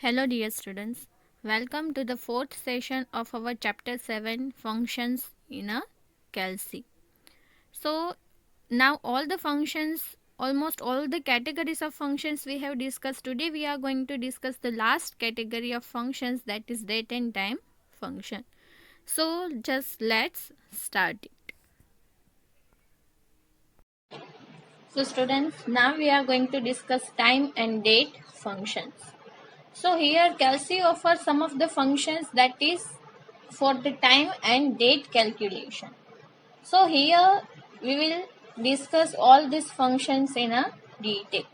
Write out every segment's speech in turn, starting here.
Hello, dear students. Welcome to the fourth session of our chapter 7 functions in a calci. So, now all the functions, almost all the categories of functions we have discussed. Today, we are going to discuss the last category of functions, that is date and time function. So, just let's start it. So, students, now we are going to discuss time and date functions. So here Calci offers some of the functions that is for the time and date calculation. So here we will discuss all these functions in a detail.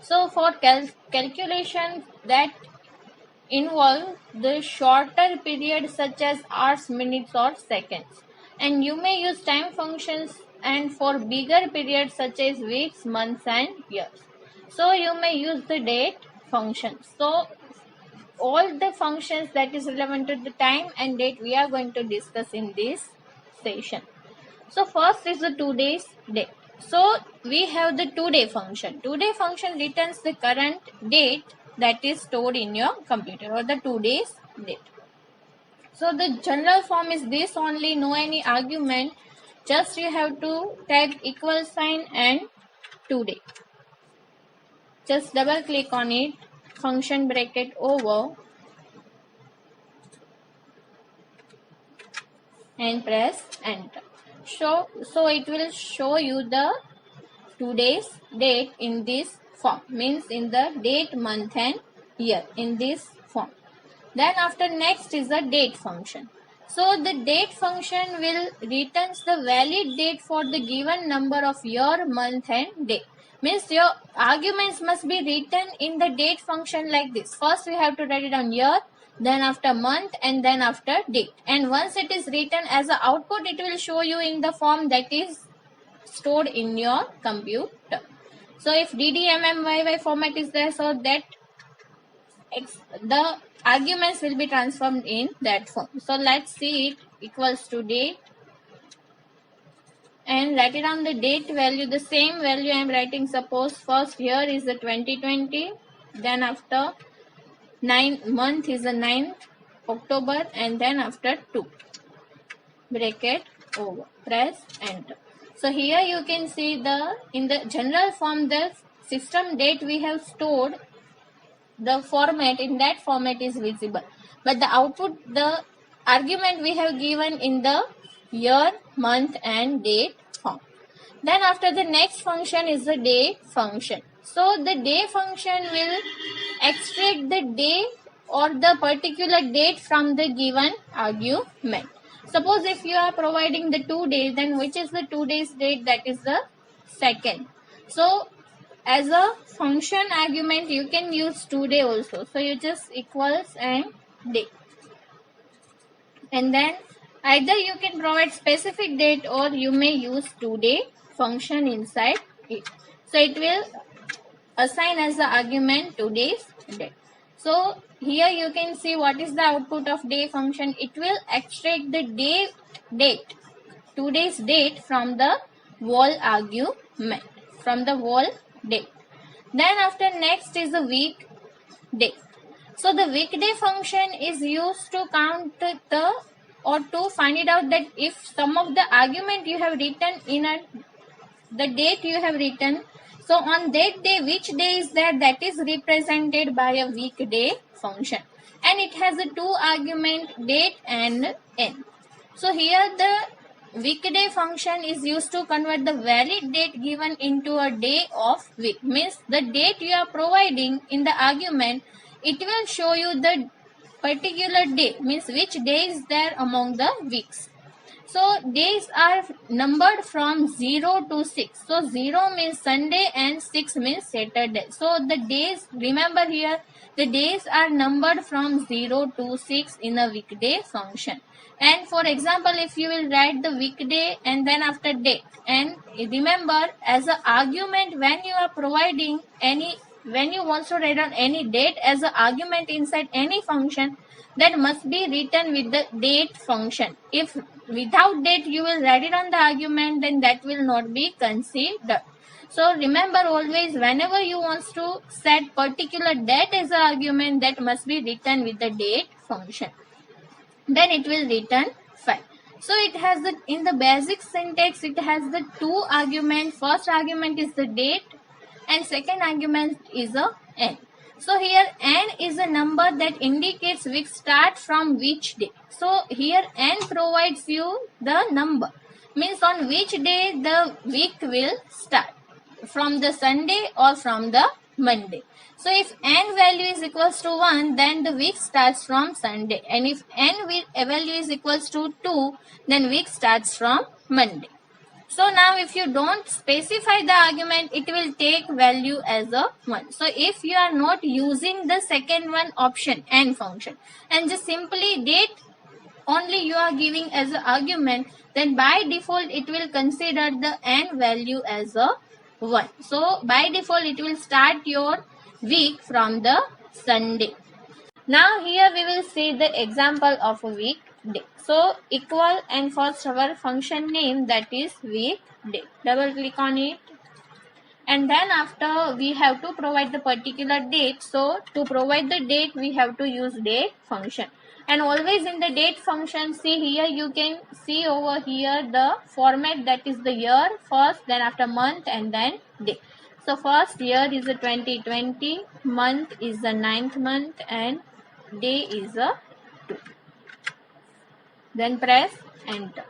So for calculation that involve the shorter period such as hours, minutes or seconds. And you may use time functions and for bigger periods such as weeks, months and years. So you may use the date functions. So all the functions that is relevant to the time and date we are going to discuss in this session. So first is the today's date. So we have the today function. Today function returns the current date that is stored in your computer or the today's date. So the general form is this only, no any argument. Just you have to tag equal sign and today. Just double click on it, function bracket over and press enter. So it will show you the today's date in this form, means in the date, month and year in this form. Then after next is the date function. So the date function will returns the valid date for the given number of year, month and day. Means your arguments must be written in the date function like this. First we have to write it on year, then after month and then after date. And once it is written as an output, it will show you in the form that is stored in your computer. So if DDMMYY format is there, so that the arguments will be transformed in that form. So let's see it equals to date and write it on the date value. The same value I am writing. Suppose first here is the 2020, then after 9 month is the 9th October and then after 2 bracket over, press enter. So here you can see the in the general form the system date we have stored, the format in that format is visible, but the output, the argument we have given in the year, month and date form. Then after the next function is the day function. So the day function will extract the day or the particular date from the given argument. Suppose if you are providing the 2 days, then which is the 2 days date, that is the second. So as a function argument you can use today also. So you just equals and day. And then either you can provide specific date or you may use today function inside it. So it will assign as the argument today's date. So here you can see what is the output of day function. It will extract the date, today's date from the whole argument, from the whole date. Then after next is the week day. So the weekday function is used to count the or to find it out that if some of the argument you have written in the date you have written, so on that day which day is there, that is represented by a weekday function, and it has a 2 argument, date and n. So here the weekday function is used to convert the valid date given into a day of week. Means the date you are providing in the argument, it will show you the particular day, means which day is there among the weeks. So days are numbered from 0 to 6. So 0 means Sunday and 6 means Saturday. So the days, remember here, the days are numbered from 0 to 6 in a weekday function. And for example, if you will write the weekday and then after date, and remember as an argument when you are providing any, when you want to write on any date as an argument inside any function, that must be written with the date function. If without date you will write it on the argument, then that will not be considered. So remember always, whenever you want to set particular date as an argument, that must be written with the date function. Then it will return 5. So it has the, in the basic syntax, it has the two argument. First argument is the date and second argument is a n. So here n is a number that indicates week start from which day. So here n provides you the number, means on which day the week will start, from the Sunday or from the Monday. So if n value is equals to 1, then the week starts from Sunday, and if n value is equals to 2, then week starts from Monday. So now if you don't specify the argument, it will take value as a 1. So if you are not using the second one option, n function, and just simply date only you are giving as an argument, then by default it will consider the n value as a 1. So by default it will start your week from the Sunday. Now here we will see the example of a weekday. So equal and first our function name, that is weekday. Double click on it. And then after we have to provide the particular date. So to provide the date we have to use date function. And always in the date function, see here you can see over here the format, that is the year first, then after month and then day. So first year is a 2020, month is the 9th month and day is a 2. Then press enter.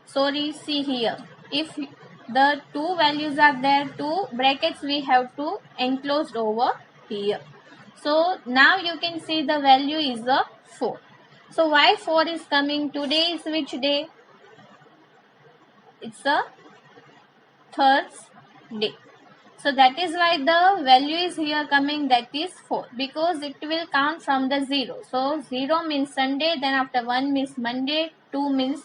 Sorry, see here, if the two values are there, two brackets we have to enclosed over here. So now you can see the value is a 4. So why 4 is coming? Today is which day? It's a Thursday. So that is why the value is here coming, that is 4, because it will count from the 0. So 0 means Sunday, then after 1 means Monday, 2 means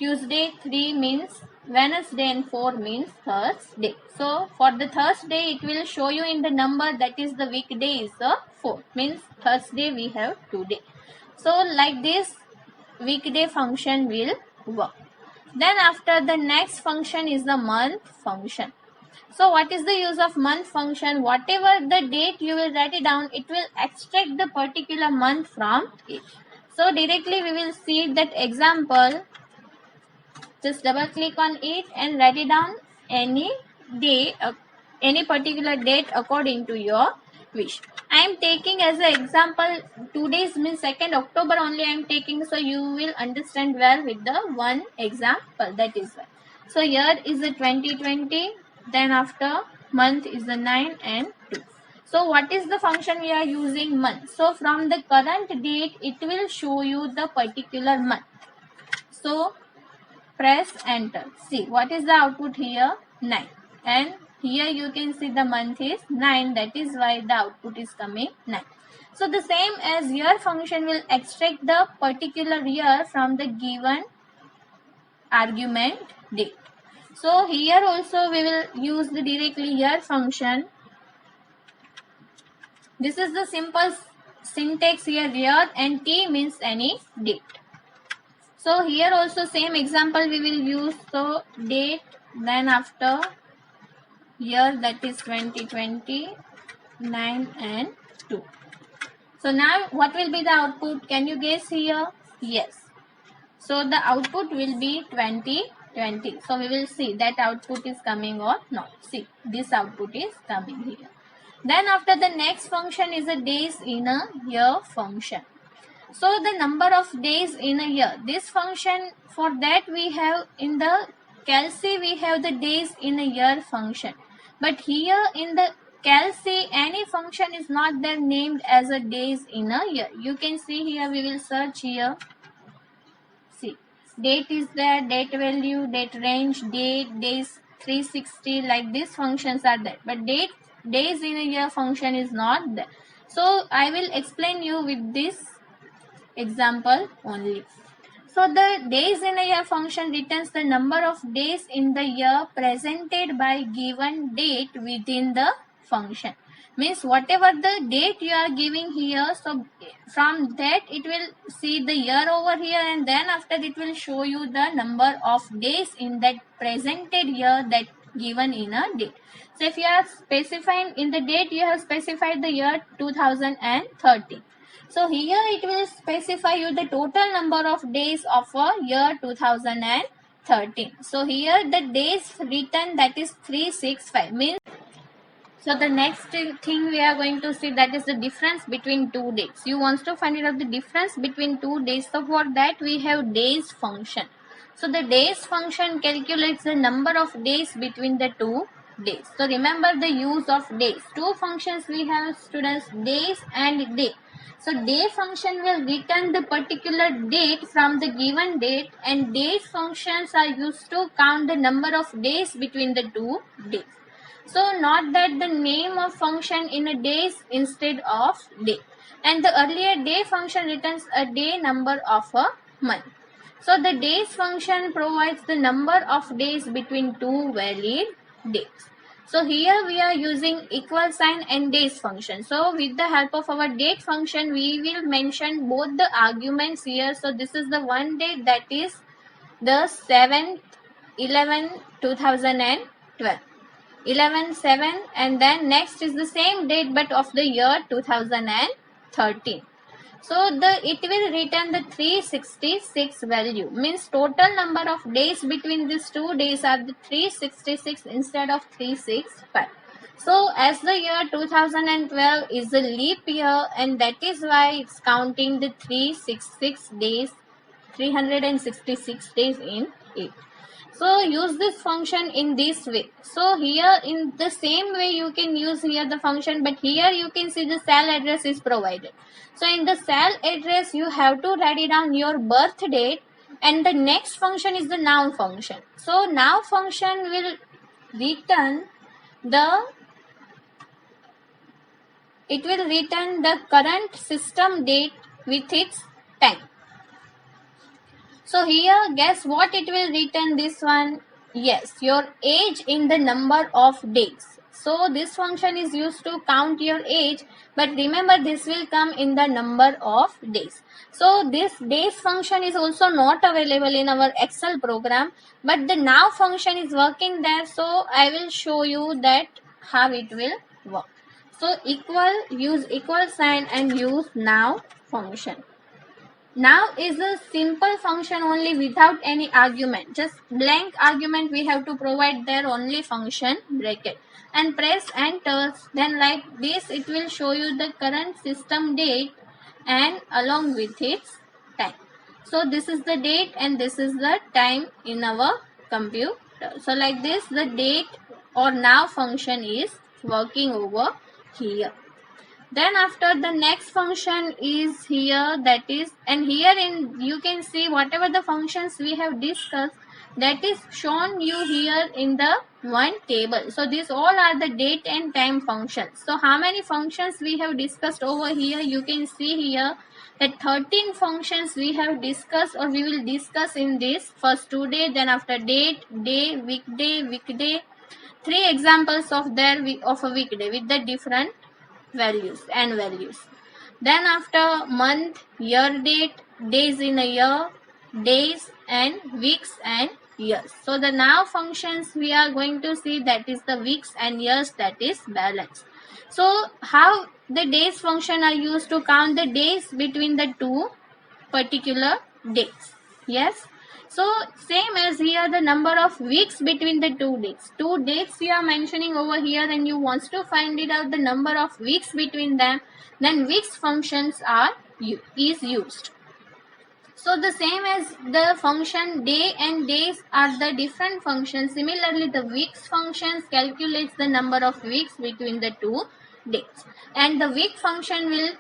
Tuesday, 3 means Wednesday and 4 means Thursday. So for the Thursday it will show you in the number, that is the weekday is the 4, means Thursday we have today. So like this weekday function will work. Then after the next function is the month function. So what is the use of month function? Whatever the date you will write it down, it will extract the particular month from it. So directly we will see that example. Just double click on it and write it down any day, any particular date according to your wish. I am taking as an example today's means 2nd October only I am taking, so you will understand well with the one example, that is why. So here is the 2020, then after month is the 9 and 2. So what is the function we are using? Month. So from the current date it will show you the particular month. So press enter. See what is the output here? 9. And here you can see the month is 9, that is why the output is coming 9. So the same as year function will extract the particular year from the given argument date. So here also we will use the directly year function. This is the simple syntax here, year and t means any date. So here also same example we will use. So date, then after year, that is 2020, 9 and 2. So now what will be the output? Can you guess here? Yes. So the output will be 2020. So we will see that output is coming or not. See, this output is coming here. Then after the next function is a days in a year function. So the number of days in a year. This function, for that we have in the CalC we have the days in a year function. But here in the CalC any function is not there named as a days in a year. You can see here, we will search here. See, date is there, date value, date range, date, days 360, like these functions are there. But days in a year function is not there. So I will explain you with this example only. So the days in a year function returns the number of days in the year presented by given date within the function. Means whatever the date you are giving here, so from that it will see the year over here, and then after it will show you the number of days in that presented year that given in a date. So if you are specifying in the date, you have specified the year 2013. So here it will specify you the total number of days of a year 2013. So here the days written, that is 365, means. So the next thing we are going to see, that is the difference between two dates. You want to find out the difference between two days. So for that we have days function. So the days function calculates the number of days between the two days. So remember the use of days. Two functions we have, students, days and day. So day function will return the particular date from the given date, and days functions are used to count the number of days between the two days. So not that the name of function in a days instead of day. And the earlier day function returns a day number of a month. So the days function provides the number of days between two valid dates. So here we are using equal sign and days function. So with the help of our date function, we will mention both the arguments here. So this is the one date, that is the 7th 11/2012. 11/7, and then next is the same date but of the year 2013. So it will return the 366 value, means total number of days between these 2 days are the 366 instead of 365. So as the year 2012 is a leap year, and that is why it's counting the 366 days, 366 days in it. So use this function in this way. So here in the same way you can use here the function, but here you can see the cell address is provided. So in the cell address you have to write it down your birth date, and the next function is the now function. So now function will return the current system date with its time. So here, guess what it will return, this one? Yes, your age in the number of days. So this function is used to count your age, but remember this will come in the number of days. So this days function is also not available in our Excel program, but the now function is working there. So I will show you that how it will work. So use equal sign and use now function. Now is a simple function only without any argument. Just blank argument we have to provide there, only function bracket, and press enter. Then like this it will show you the current system date and along with its time. So this is the date and this is the time in our computer. So like this the date or now function is working over here. Then after the next function is here, that is, and here in you can see whatever the functions we have discussed, that is shown you here in the one table. So these all are the date and time functions. So how many functions we have discussed over here? You can see here that 13 functions we have discussed or we will discuss in this. First today, then after date, day, weekday. 3 examples of a weekday with the different values and values. Then after month, year date, days in a year, days and weeks and years. So the now functions we are going to see, that is the weeks and years, that is balance. So how the days function are used to count the days between the two particular dates. Yes. So same as here, the number of weeks between the two dates. Two dates we are mentioning over here and you want to find it out the number of weeks between them. Then weeks functions is used. So the same as the function day and days are the different functions. Similarly, the weeks functions calculates the number of weeks between the two dates. And the week function will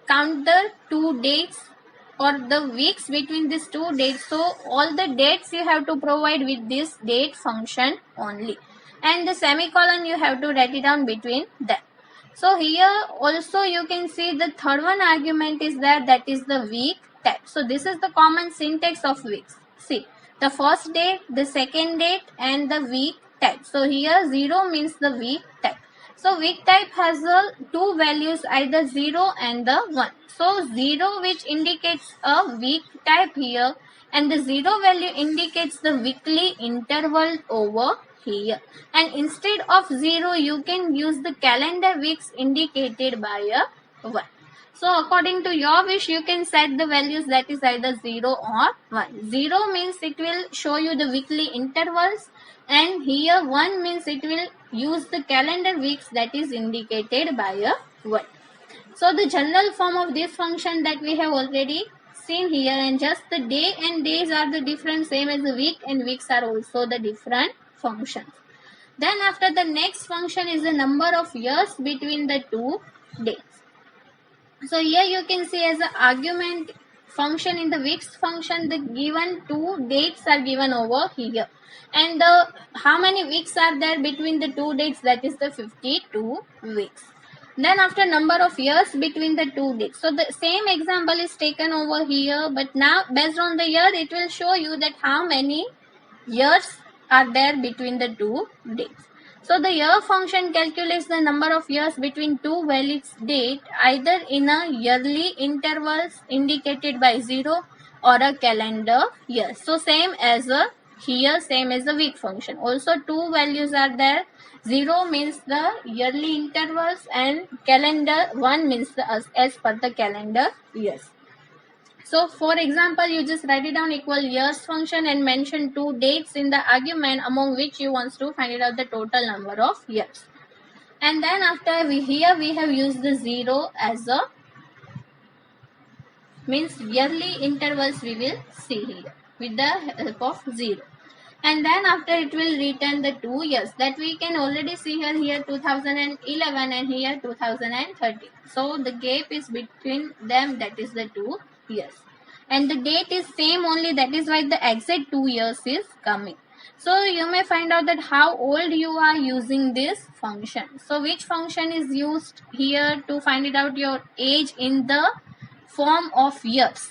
count the two dates or the weeks between these two dates. So all the dates you have to provide with this date function only, and the semicolon you have to write it down between them. So here also you can see the third one argument is there, that is the week type. So this is the common syntax of weeks. See, the first date, the second date and the week type. So here 0 means the week type. So week type has two values, either 0 and the 1. So 0 which indicates a week type here, and the 0 value indicates the weekly interval over here, and instead of 0 you can use the calendar weeks indicated by a 1. So according to your wish you can set the values that is either 0 or 1. 0 means it will show you the weekly intervals, and here 1 means it will use the calendar weeks that is indicated by a 1. So the general form of this function that we have already seen here, and just the day and days are the different, same as the week and weeks are also the different functions. Then after, the next function is the number of years between the two dates. So here you can see as an argument function in the weeks function, the given two dates are given over here, and the how many weeks are there between the two dates, that is the 52 weeks. Then after, number of years between the two dates. So the same example is taken over here, but now based on the year it will show you that how many years are there between the two dates. So the year function calculates the number of years between two valid dates, either in a yearly intervals indicated by 0 or a calendar year. So same as same as the week function. Also two values are there. 0 means the yearly intervals and calendar 1 means the as per the calendar years. So for example, you just write it down equal years function and mention two dates in the argument among which you want to find out the total number of years. And then after, we have used the 0 as a means yearly intervals we will see here with the help of 0. And then after, it will return the 2 years that we can already see here 2011 and here 2013. So the gap is between them, that is the 2 years, and the date is same only, that is why the exact 2 years is coming. So you may find out that how old you are using this function. So which function is used here to find it out your age in the form of years?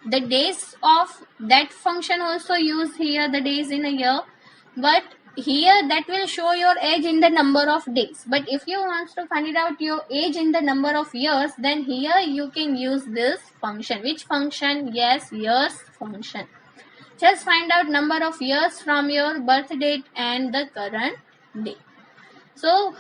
The days of that function also use here the days in a year, but here that will show your age in the number of days. But if you want to find it out your age in the number of years, then here you can use this function. Which function? Yes, years function. Just find out number of years from your birth date and the current date. So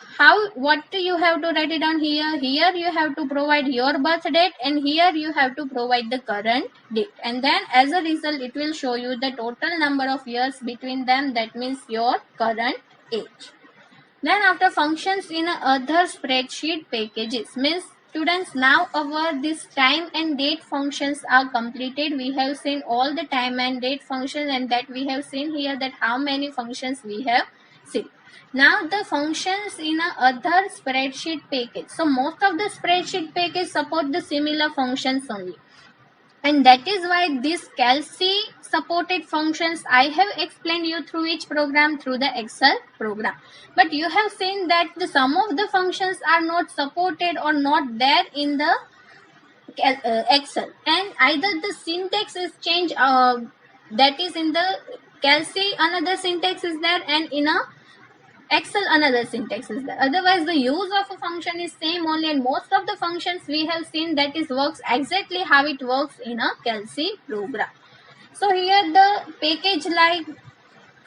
what do you have to write it down here? Here you have to provide your birth date, and here you have to provide the current date, and then as a result it will show you the total number of years between them, that means your current age. Then after, functions in other spreadsheet packages means students, now our this time and date functions are completed. We have seen all the time and date functions, and that we have seen here that how many functions we have seen. Now the functions in a other spreadsheet package. So most of the spreadsheet package support the similar functions only, and that is why this CalC supported functions I have explained you through each program through the Excel program. But you have seen that some of the functions are not supported or not there in the Excel, and either the syntax is changed, that is in the CalC another syntax is there, and in a Excel another syntax is there. Otherwise the use of a function is same only, and most of the functions we have seen that is works exactly how it works in a CalC program. So here the package like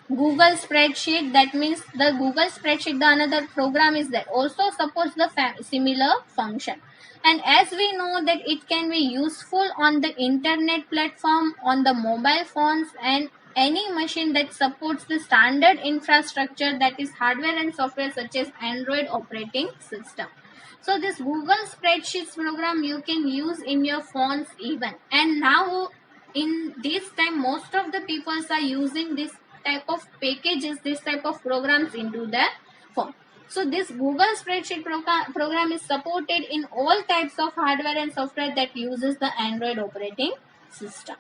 Google Spreadsheet, that means the Google Spreadsheet, the another program is that also supports the similar function. And as we know that it can be useful on the internet platform, on the mobile phones, and any machine that supports the standard infrastructure, that is hardware and software such as Android operating system. So this Google Spreadsheets program you can use in your phones even. And now in this time most of the people are using this type of packages, this type of programs into their phone. So this Google Spreadsheet program is supported in all types of hardware and software that uses the Android operating system.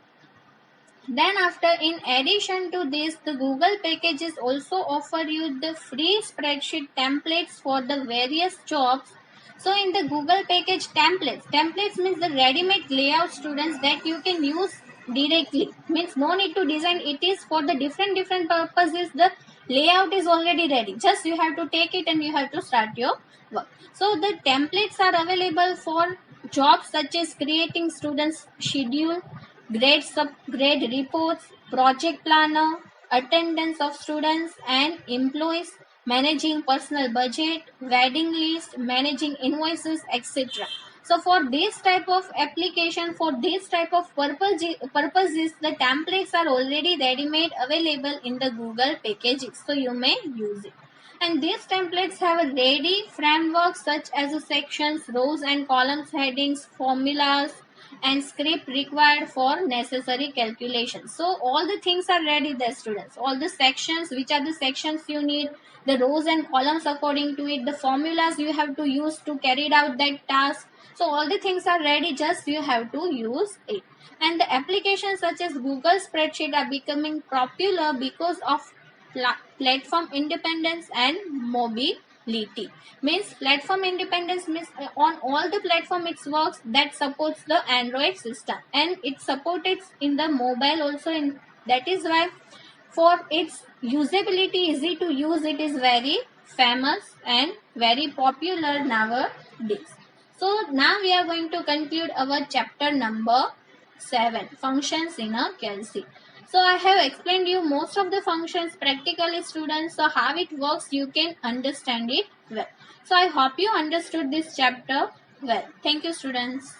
Then after, in addition to this, the Google packages also offer you the free spreadsheet templates for the various jobs. So in the Google package templates means the ready-made layout, students, that you can use directly, means no need to design. It is for the different purposes. The layout is already ready, just you have to take it and you have to start your work. So the templates are available for jobs such as creating students schedule, grade reports, project planner, attendance of students and employees, managing personal budget, wedding list, managing invoices, etc. So for this type of application, for this type of purposes, the templates are already ready-made available in the Google packages, so you may use it. And these templates have a ready framework such as the sections, rows and columns, headings, formulas, and script required for necessary calculations. So all the things are ready there, students. All the sections, which are the sections you need, the rows and columns according to it, the formulas you have to use to carry out that task. So all the things are ready, just you have to use it. And the applications such as Google Spreadsheet are becoming popular because of platform independence and mobility. Means platform independence means on all the platform it works, that supports the Android system, and it supported in the mobile also. In that is why for its usability, easy to use, it is very famous and very popular nowadays. So now we are going to conclude our chapter number 7, functions in a calc. So I have explained you most of the functions practically, students. So how it works, you can understand it well. So I hope you understood this chapter well. Thank you, students.